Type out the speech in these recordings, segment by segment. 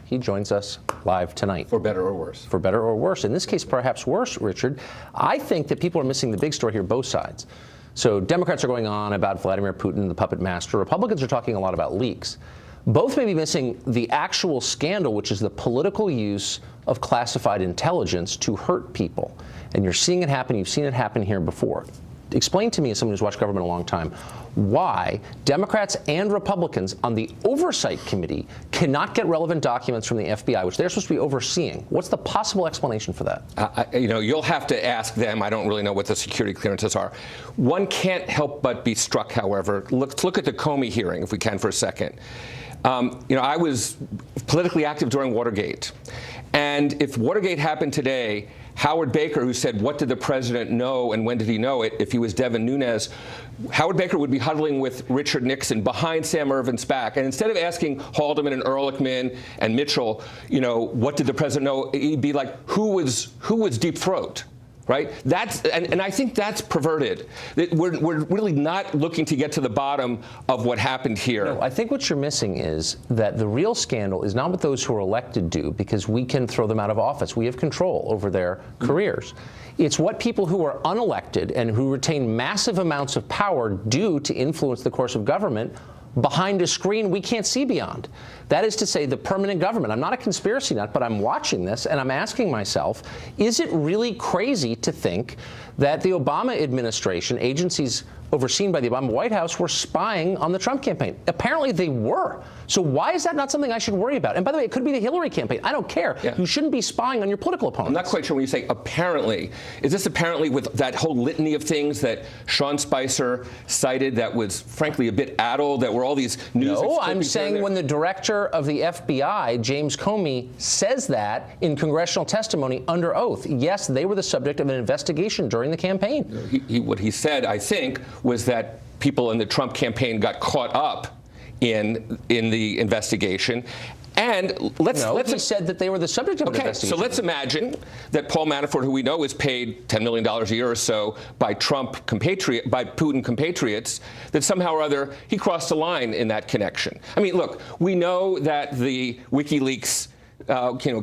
He joins us live tonight. For better or worse. For better or worse. In this case, perhaps worse, Richard. I think that people are missing the big story here, both sides. So Democrats are going on about Vladimir Putin, the puppet master. Republicans are talking a lot about leaks. Both may be missing the actual scandal, which is the political use of classified intelligence to hurt people. And you're seeing it happen. You've seen it happen here before. Explain to me, as someone who's watched government a long time, why Democrats and Republicans on the Oversight Committee cannot get relevant documents from the FBI, which they're supposed to be overseeing. What's the possible explanation for that? You'll have to ask them. I don't really know what the security clearances are. One can't help but be struck, however. Let's look at the Comey hearing, if we can, for a second. I was politically active during Watergate. And if Watergate happened today, Howard Baker, who said, what did the president know and when did he know it, if he was Devin Nunes, Howard Baker would be huddling with Richard Nixon behind Sam Ervin's back. And instead of asking Haldeman and Ehrlichman and Mitchell, what did the president know, he'd be like, who was Deep Throat? Right? And I think that's perverted. We're really not looking to get to the bottom of what happened here. No, I think what you're missing is that the real scandal is not what those who are elected do, because we can throw them out of office. We have control over their careers. It's what people who are unelected and who retain massive amounts of power do to influence the course of government behind a screen we can't see beyond. That is to say, the permanent government. I'm not a conspiracy nut, but I'm watching this and I'm asking myself, is it really crazy to think that the Obama administration, agencies overseen by the Obama White House, were spying on the Trump campaign? Apparently they were. So why is that not something I should worry about? And by the way, it could be the Hillary campaign. I don't care. Yeah. You shouldn't be spying on your political opponents. I'm not quite sure when you say apparently. Is this apparently with that whole litany of things that Sean Spicer cited that was frankly a bit addled, that were all these news? No, I'm saying when the director of the FBI, James Comey, says that in congressional testimony under oath. Yes, they were the subject of an investigation during the campaign. What he said, I think, was that people in the Trump campaign got caught up in the investigation. And he said that they were the subject of an investigation. So let's imagine that Paul Manafort, who we know is paid $10 million a year or so by Putin compatriots, that somehow or other he crossed the line in that connection. I mean, look, we know that the WikiLeaks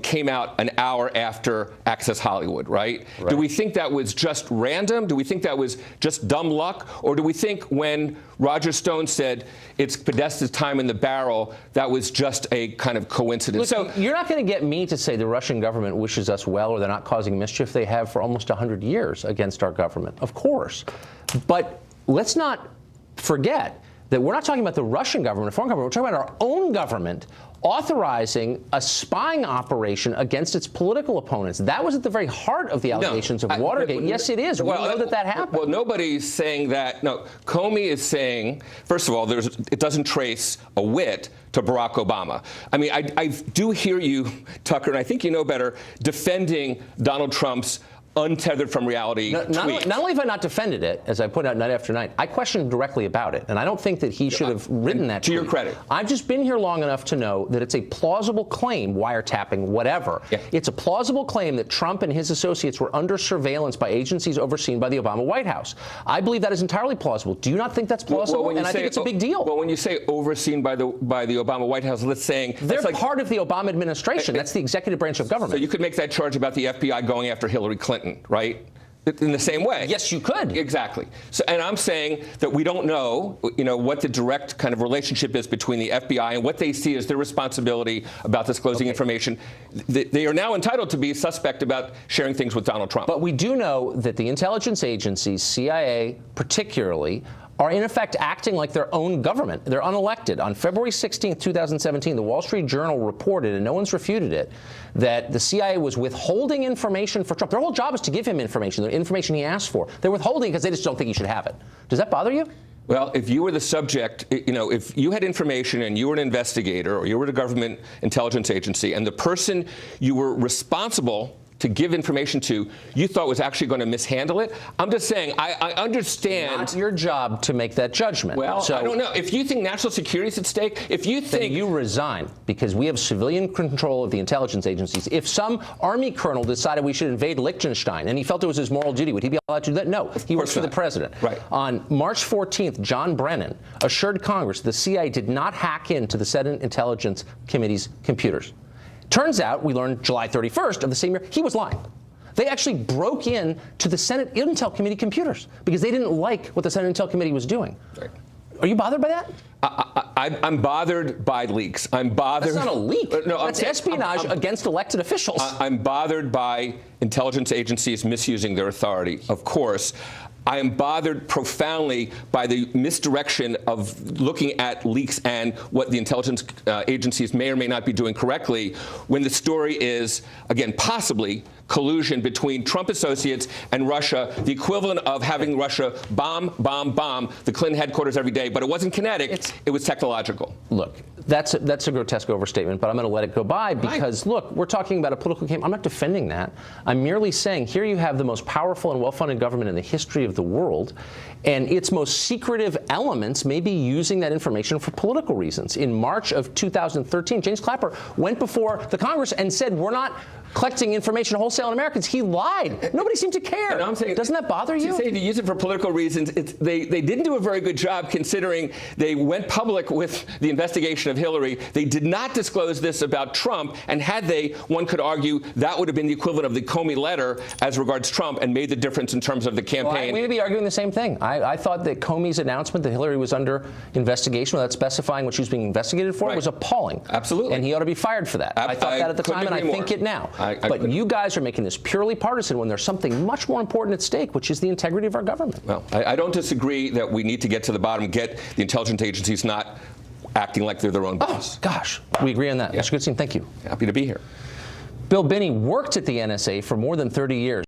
came out an hour after Access Hollywood, right? Do we think that was just random? Do we think that was just dumb luck? Or do we think when Roger Stone said it's Podesta's time in the barrel, that was just a kind of coincidence? Look, you're not going to get me to say the Russian government wishes us well or they're not causing mischief. They have for almost 100 years against our government, of course. But let's not forget that we're not talking about the Russian government, a foreign government. We're talking about our own government authorizing a spying operation against its political opponents. That was at the very heart of the allegations of Watergate. Yes, it is. We know that happened. Well, nobody's saying that. No, Comey is saying, first of all, it doesn't trace a whit to Barack Obama. I mean, I do hear you, Tucker, and I think you know better, defending Donald Trump's untethered from reality tweet. Not only have I not defended it, as I put out night after night, I questioned directly about it, and I don't think that he should have written that tweet. To your credit. I've just been here long enough to know that it's a plausible claim, wiretapping, whatever. Yeah. It's a plausible claim that Trump and his associates were under surveillance by agencies overseen by the Obama White House. I believe that is entirely plausible. Do you not think that's plausible? And I think it's a big deal. Well, when you say overseen by the Obama White House, let's say they're part of the Obama administration. That's the executive branch of government. So you could make that charge about the FBI going after Hillary Clinton, right? In the same way. Yes, you could. Exactly. So, and I'm saying that we don't know, what the direct kind of relationship is between the FBI and what they see as their responsibility about disclosing information. They are now entitled to be suspect about sharing things with Donald Trump. But we do know that the intelligence agencies, CIA particularly, are in effect acting like their own government. They're unelected. On February 16th, 2017, the Wall Street Journal reported, and no one's refuted it, that the CIA was withholding information for Trump. Their whole job is to give him information, the information he asked for. They're withholding because they just don't think he should have it. Does that bother you? Well, if you were the subject, if you had information and you were an investigator or you were at a government intelligence agency and the person you were responsible to give information to, you thought was actually going to mishandle it. I'm just saying, I understand. Not your job to make that judgment. Well, so, I don't know. If you think national security is at stake, if you think... Then you resign, because we have civilian control of the intelligence agencies. If some army colonel decided we should invade Liechtenstein and he felt it was his moral duty, would he be allowed to do that? No. He works for the president. Right. On March 14th, John Brennan assured Congress the CIA did not hack into the Senate Intelligence Committee's computers. Turns out, we learned July 31st of the same year, he was lying. They actually broke in to the Senate Intel Committee computers because they didn't like what the Senate Intel Committee was doing. Right. Are you bothered by that? I'm bothered by leaks. I'm bothered. That's not a leak. No, that's espionage against elected officials. I'm bothered by intelligence agencies misusing their authority, of course. I am bothered profoundly by the misdirection of looking at leaks and what the intelligence agencies may or may not be doing correctly when the story is, again, possibly collusion between Trump associates and Russia, the equivalent of having Russia bomb the Clinton headquarters every day. But it wasn't kinetic, it was technological. Look, that's a grotesque overstatement, but I'm going to let it go by because, look, we're talking about a political game. I'm not defending that. I'm merely saying here you have the most powerful and well-funded government in the history of the world, and its most secretive elements may be using that information for political reasons. In March of 2013, James Clapper went before the Congress and said, we're not collecting information wholesale on Americans. He lied. Nobody seemed to care. I'm saying, doesn't that bother you? To use it for political reasons, they didn't do a very good job considering they went public with the investigation of Hillary. They did not disclose this about Trump, and had they, one could argue that would have been the equivalent of the Comey letter as regards Trump and made the difference in terms of the campaign. Well, we may be arguing the same thing. I thought that Comey's announcement that Hillary was under investigation without specifying what she was being investigated for was appalling. Absolutely. And he ought to be fired for that. I thought that at the time, and I think it now. But you guys are making this purely partisan when there's something much more important at stake, which is the integrity of our government. Well, I don't disagree that we need to get to the bottom, get the intelligence agencies not acting like they're their own boss. Oh, gosh. We agree on that. Mr. Goodstein, thank you. Happy to be here. Bill Binney worked at the NSA for more than 30 years.